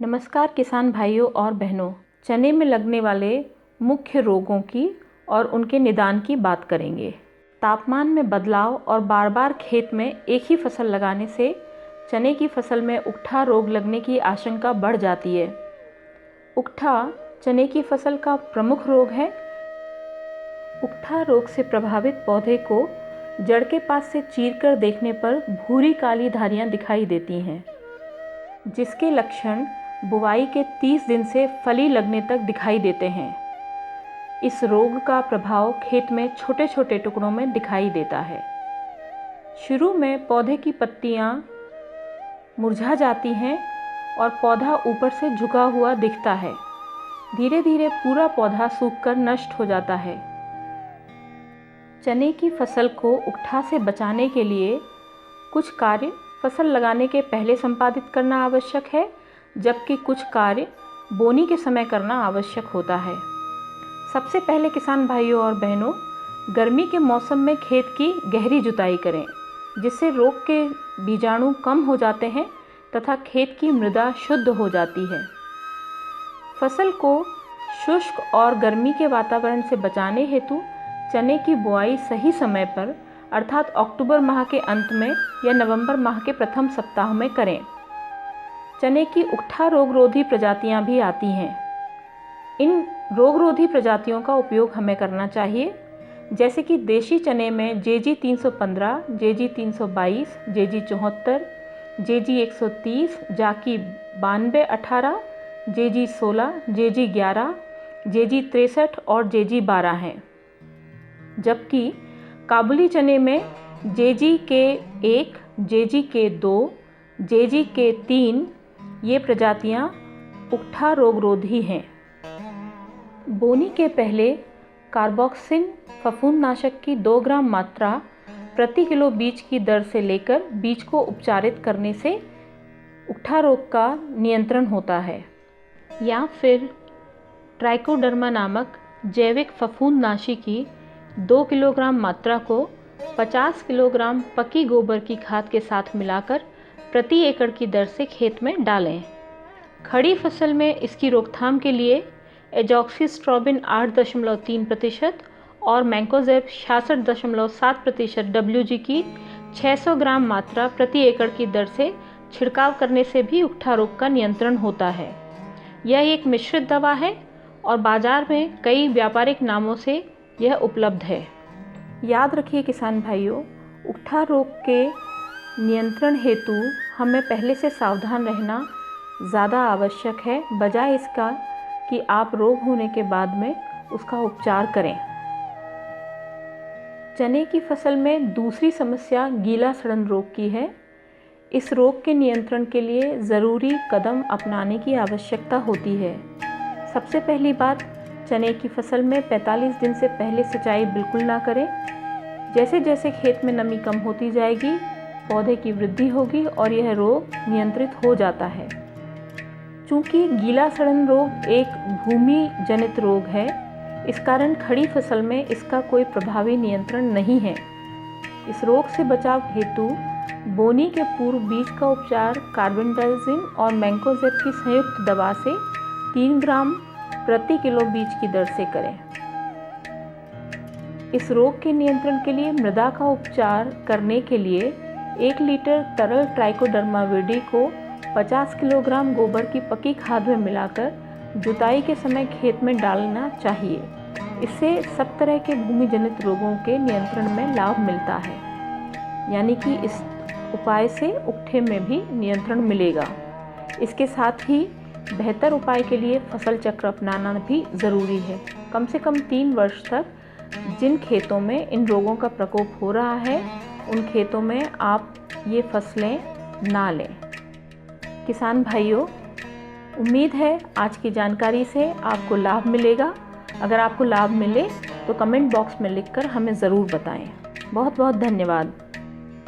नमस्कार किसान भाइयों और बहनों, चने में लगने वाले मुख्य रोगों की और उनके निदान की बात करेंगे। तापमान में बदलाव और बार बार खेत में एक ही फसल लगाने से चने की फसल में उकठा रोग लगने की आशंका बढ़ जाती है। उकठा चने की फसल का प्रमुख रोग है। उकठा रोग से प्रभावित पौधे को जड़ के पास से चीरकर देखने पर भूरी काली धारियां दिखाई देती हैं, जिसके लक्षण बुवाई के 30 दिन से फली लगने तक दिखाई देते हैं। इस रोग का प्रभाव खेत में छोटे छोटे टुकड़ों में दिखाई देता है। शुरू में पौधे की पत्तियां मुरझा जाती हैं और पौधा ऊपर से झुका हुआ दिखता है। धीरे धीरे पूरा पौधा सूखकर नष्ट हो जाता है। चने की फसल को उकठा से बचाने के लिए कुछ कार्य फसल लगाने के पहले संपादित करना आवश्यक है, जबकि कुछ कार्य बोनी के समय करना आवश्यक होता है। सबसे पहले किसान भाइयों और बहनों, गर्मी के मौसम में खेत की गहरी जुताई करें, जिससे रोग के बीजाणु कम हो जाते हैं तथा खेत की मृदा शुद्ध हो जाती है। फसल को शुष्क और गर्मी के वातावरण से बचाने हेतु चने की बुआई सही समय पर अर्थात अक्टूबर माह के अंत में या नवंबर माह के प्रथम सप्ताह में करें। चने की उकठा रोगरोधी प्रजातियां भी आती हैं। इन रोगरोधी प्रजातियों का उपयोग हमें करना चाहिए, जैसे कि देशी चने में JG 315, JG 322, JG 74, JG 130, जाकी 9218, JG 16, JG 11, JG 63 और JG 12 हैं। जबकि काबुली चने में JG के 1, JG के 2, JG के 3 ये प्रजातियां उकठा रोगरोधी हैं। बोनी के पहले कार्बोक्सिन फफूंदनाशक की 2 ग्राम मात्रा प्रति किलो बीज की दर से लेकर बीज को उपचारित करने से उकठा रोग का नियंत्रण होता है। या फिर ट्राइकोडर्मा नामक जैविक फफूंदनाशी की 2 किलोग्राम मात्रा को 50 किलोग्राम पकी गोबर की खाद के साथ मिलाकर प्रति एकड़ की दर से खेत में डालें। खड़ी फसल में इसकी रोकथाम के लिए एजॉक्सिस्ट्रोबिन 8.3% और मैंकोजेब 66.7% WG की 600 ग्राम मात्रा प्रति एकड़ की दर से छिड़काव करने से भी उकठा रोग का नियंत्रण होता है। यह एक मिश्रित दवा है और बाजार में कई व्यापारिक नामों से यह उपलब्ध है। याद रखिए किसान भाइयों, उकठा रोग के नियंत्रण हेतु हमें पहले से सावधान रहना ज़्यादा आवश्यक है, बजाय इसका कि आप रोग होने के बाद में उसका उपचार करें। चने की फसल में दूसरी समस्या गीला सड़न रोग की है। इस रोग के नियंत्रण के लिए ज़रूरी कदम अपनाने की आवश्यकता होती है। सबसे पहली बात, चने की फसल में 45 दिन से पहले सिंचाई बिल्कुल ना करें। जैसे जैसे खेत में नमी कम होती जाएगी, पौधे की वृद्धि होगी और यह रोग नियंत्रित हो जाता है। चूँकि गीला सड़न रोग एक भूमि जनित रोग है, इस कारण खड़ी फसल में इसका कोई प्रभावी नियंत्रण नहीं है। इस रोग से बचाव हेतु बोनी के पूर्व बीज का उपचार कार्बेंडाजिम और मैंकोजेब की संयुक्त दवा से 3 ग्राम प्रति किलो बीज की दर से करें। इस रोग के नियंत्रण के लिए मृदा का उपचार करने के लिए 1 लीटर तरल ट्राइकोडर्मा विरिडी को 50 किलोग्राम गोबर की पकी खाद में मिलाकर जुताई के समय खेत में डालना चाहिए। इससे सब तरह के भूमि जनित रोगों के नियंत्रण में लाभ मिलता है, यानी कि इस उपाय से उकठे में भी नियंत्रण मिलेगा। इसके साथ ही बेहतर उपाय के लिए फसल चक्र अपनाना भी ज़रूरी है। कम से कम 3 वर्ष तक जिन खेतों में इन रोगों का प्रकोप हो रहा है, उन खेतों में आप ये फसलें ना लें। किसान भाइयों, उम्मीद है आज की जानकारी से आपको लाभ मिलेगा। अगर आपको लाभ मिले तो कमेंट बॉक्स में लिखकर हमें ज़रूर बताएं। बहुत बहुत धन्यवाद।